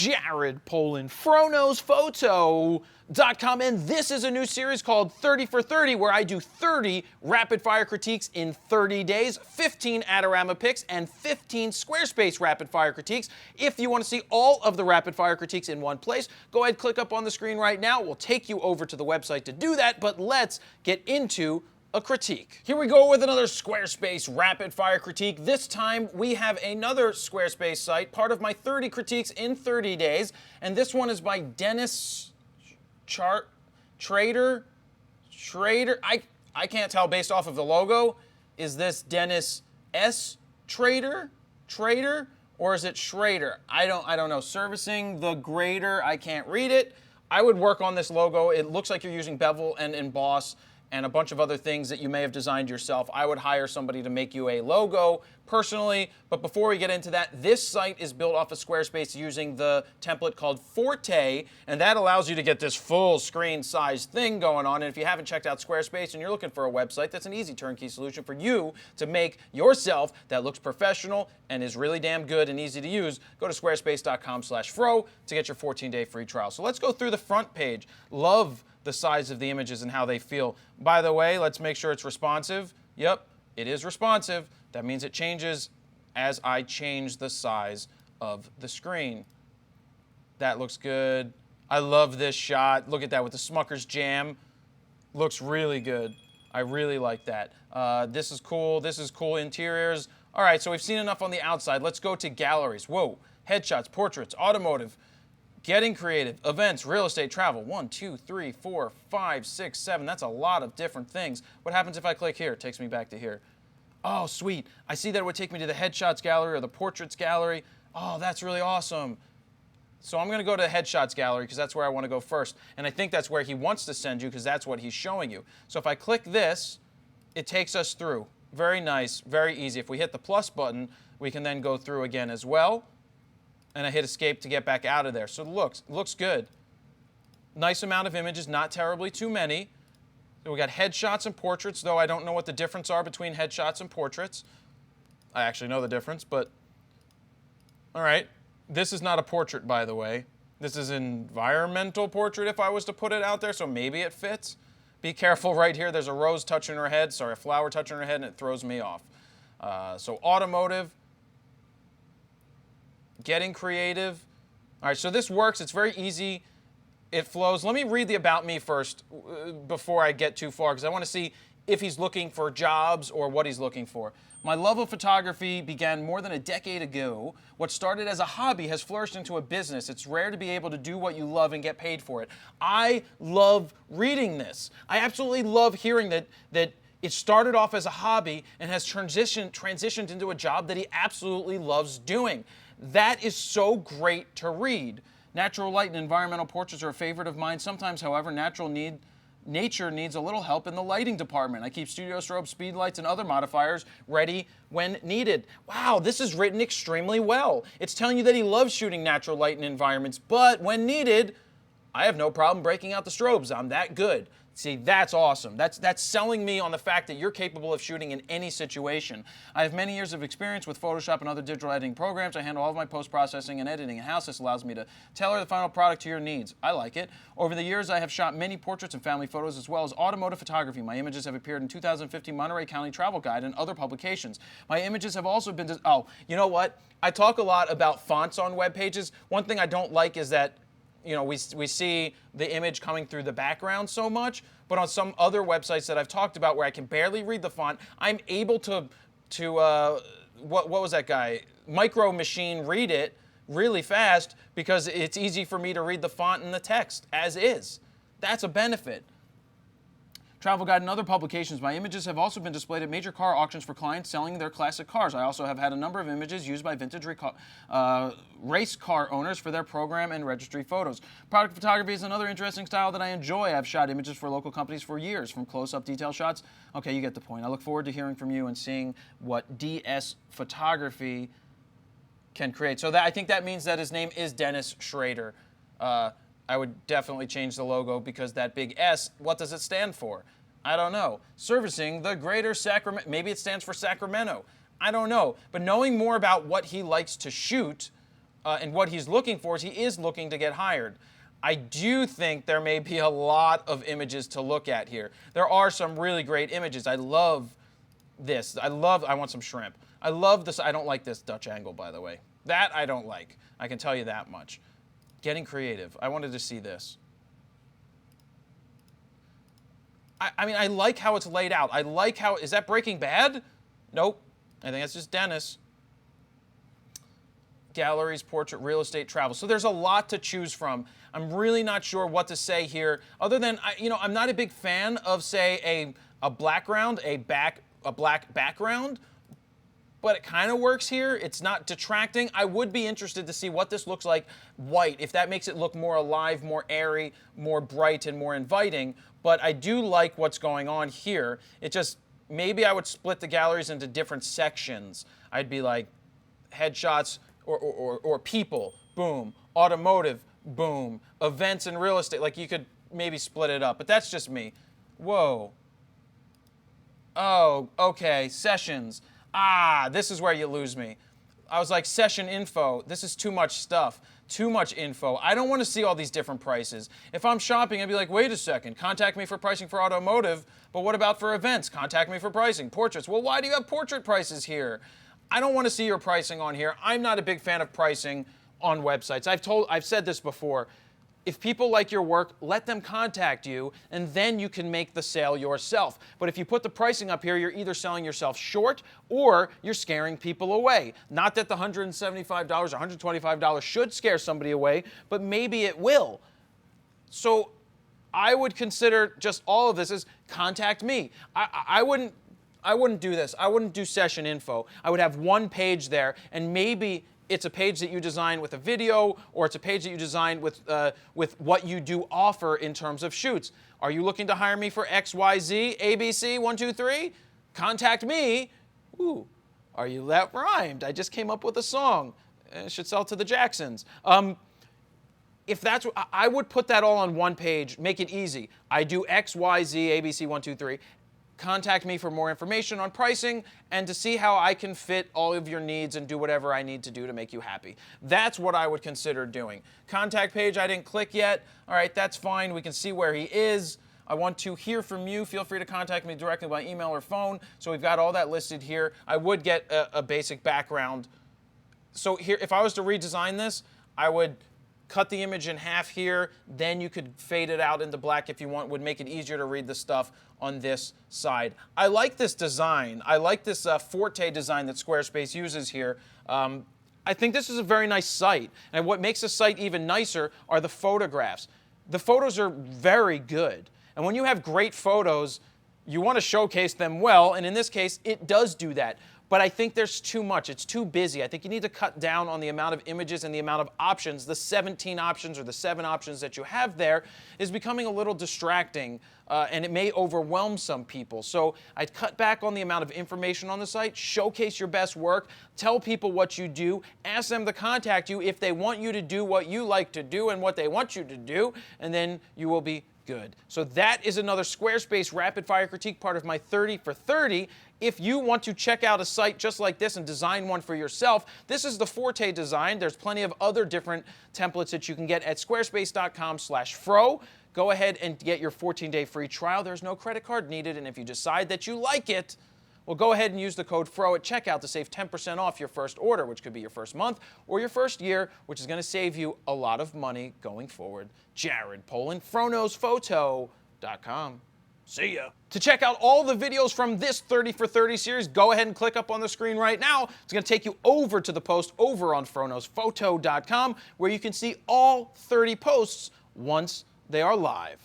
Jared Polin, FroKnowsPhoto.com, and this is a new series called 30 for 30, where I do 30 rapid-fire critiques in 30 days, 15 Adorama picks, and 15 Squarespace rapid-fire critiques. If you want to see all of the rapid-fire critiques in one place, go ahead, click up on the screen right now. We'll take you over to the website to do that, but let's get into a critique. Here we go with another Squarespace rapid fire critique. This time we have another Squarespace site, part of my 30 critiques in 30 days, and this one is by Dennis Trader. I can't tell based off of the logo. Is this Dennis S. Trader, or is it Schrader? I don't know. Servicing the grader. I can't read it. I would work on this logo. It looks like you're using bevel and emboss and a bunch of other things that you may have designed yourself. I would hire somebody to make you a logo personally. But before we get into that, this site is built off of Squarespace using the template called Forte, and that allows you to get this full screen size thing going on. And if you haven't checked out Squarespace and you're looking for a website, that's an easy turnkey solution for you to make yourself that looks professional and is really damn good and easy to use. Go to squarespace.com/fro to get your 14-day free trial. So let's go through the front page. Love the size of the images and how they feel. By the way, let's make sure it's responsive. Yep, it is responsive. That means it changes as I change the size of the screen. That looks good. I love this shot. Look at that with the Smucker's Jam. Looks really good. I really like that. This is cool. This is cool interiors. All right, so we've seen enough on the outside. Let's go to galleries. Whoa, headshots, portraits, automotive, getting creative, events, real estate, travel. 1, 2, 3, 4, 5, 6, 7. That's a lot of different things. What happens if I click here? It takes me back to here. Oh, sweet. I see that it would take me to the headshots gallery or the portraits gallery. Oh, that's really awesome. So I'm going to go to the headshots gallery because that's where I want to go first. And I think that's where he wants to send you because that's what he's showing you. So if I click this, it takes us through. Very nice, very easy. If we hit the plus button, we can then go through again as well. And I hit escape to get back out of there. So it looks good. Nice amount of images, not terribly too many. So we got headshots and portraits, though I don't know what the difference are between headshots and portraits. I actually know the difference, but all right. This is not a portrait, by the way. This is an environmental portrait if I was to put it out there, so maybe it fits. Be careful right here. There's a rose touching her head, sorry, a flower touching her head, and it throws me off. So automotive. Getting creative. All right, so this works. It's very easy. It flows. Let me read the about me first before I get too far because I want to see if he's looking for jobs or what he's looking for. My love of photography began more than a decade ago. What started as a hobby has flourished into a business. It's rare to be able to do what you love and get paid for it. I love reading this. I absolutely love hearing that it started off as a hobby and has transitioned into a job that he absolutely loves doing. That is so great to read. Natural light and environmental portraits are a favorite of mine. Sometimes, however, nature needs a little help in the lighting department. I keep studio strobes, speed lights, and other modifiers ready when needed. Wow, this is written extremely well. It's telling you that he loves shooting natural light and environments, but when needed, I have no problem breaking out the strobes. I'm that good. See, that's awesome. That's selling me on the fact that you're capable of shooting in any situation. I have many years of experience with Photoshop and other digital editing programs. I handle all of my post-processing and editing in-house. This allows me to tailor the final product to your needs. I like it. Over the years, I have shot many portraits and family photos as well as automotive photography. My images have appeared in 2015 Monterey County Travel Guide and other publications. My images have also been... Oh, you know what? I talk a lot about fonts on web pages. One thing I don't like is that we see the image coming through the background so much, but on some other websites that I've talked about where I can barely read the font, I'm able to what was that guy? Micro Machine read it really fast because it's easy for me to read the font and the text as is. That's a benefit. Travel Guide and other publications. My images have also been displayed at major car auctions for clients selling their classic cars. I also have had a number of images used by vintage race car owners for their program and registry photos. Product photography is another interesting style that I enjoy. I've shot images for local companies for years, from close-up detail shots. Okay, you get the point. I look forward to hearing from you and seeing what DS Photography can create. So I think that means that his name is Dennis Schrader. I would definitely change the logo because that big S, what does it stand for? I don't know. Servicing the Greater Sacramento, maybe it stands for Sacramento. I don't know. But knowing more about what he likes to shoot, and what he's looking for is he is looking to get hired. I do think there may be a lot of images to look at here. There are some really great images. I love this. I want some shrimp. I love this. I don't like this Dutch angle, by the way. That I don't like. I can tell you that much. Getting creative. I wanted to see this. I mean, I like how it's laid out. I like how, is that Breaking Bad? Nope. I think that's just Dennis. Galleries, portrait, real estate, travel. So there's a lot to choose from. I'm really not sure what to say here, other than, I'm not a big fan of, say, a background, a black background, but it kind of works here. It's not detracting. I would be interested to see what this looks like white, if that makes it look more alive, more airy, more bright, and more inviting. But I do like what's going on here. It just, maybe I would split the galleries into different sections. I'd be like, headshots or people, boom. Automotive, boom. Events and real estate, like you could maybe split it up. But that's just me. Whoa. Oh, okay, sessions. This is where you lose me. I was like, session info. This is too much stuff. Too much info. I don't want to see all these different prices. If I'm shopping, I'd be like, wait a second. Contact me for pricing for automotive, but what about for events? Contact me for pricing. Portraits. Well, why do you have portrait prices here? I don't want to see your pricing on here. I'm not a big fan of pricing on websites. I've said this before. If people like your work, let them contact you, and then you can make the sale yourself. But if you put the pricing up here, you're either selling yourself short or you're scaring people away. Not that the $175 or $125 should scare somebody away, but maybe it will. So I would consider just all of this as contact me. I wouldn't do this. I wouldn't do session info. I would have one page there, and maybe it's a page that you design with a video, or it's a page that you design with what you do offer in terms of shoots. Are you looking to hire me for XYZ, ABC, 1, 2, 3? Contact me. Ooh, that rhymed. I just came up with a song. It should sell to the Jacksons. If that's, I would put that all on one page, make it easy. I do XYZ, ABC, 1, 2, 3. Contact me for more information on pricing and to see how I can fit all of your needs and do whatever I need to do to make you happy. That's what I would consider doing. Contact page, I didn't click yet. All right, that's fine. We can see where he is. I want to hear from you. Feel free to contact me directly by email or phone. So we've got all that listed here. I would get a basic background. So here, if I was to redesign this, I would cut the image in half here, then you could fade it out into black if you want. Would make it easier to read the stuff on this side. I like this design. I like this Forte design that Squarespace uses here. I think this is a very nice site. And what makes the site even nicer are the photographs. The photos are very good. And when you have great photos, you want to showcase them well. And in this case, it does do that. But I think there's too much. It's too busy. I think you need to cut down on the amount of images and the amount of options. The 17 options or the 7 options that you have there is becoming a little distracting, and it may overwhelm some people. So I'd cut back on the amount of information on the site, showcase your best work, tell people what you do, ask them to contact you if they want you to do what you like to do and what they want you to do, and then you will be good. So that is another Squarespace rapid fire critique, part of my 30 for 30. If you want to check out a site just like this and design one for yourself, this is the Forte design. There's plenty of other different templates that you can get at squarespace.com/fro. Go ahead and get your 14-day free trial. There's no credit card needed, and if you decide that you like it, well, go ahead and use the code FRO at checkout to save 10% off your first order, which could be your first month or your first year, which is going to save you a lot of money going forward. Jared Polin, FroKnowsPhoto.com. See ya. To check out all the videos from this 30 for 30 series, go ahead and click up on the screen right now. It's going to take you over to the post over on FroKnowsPhoto.com, where you can see all 30 posts once they are live.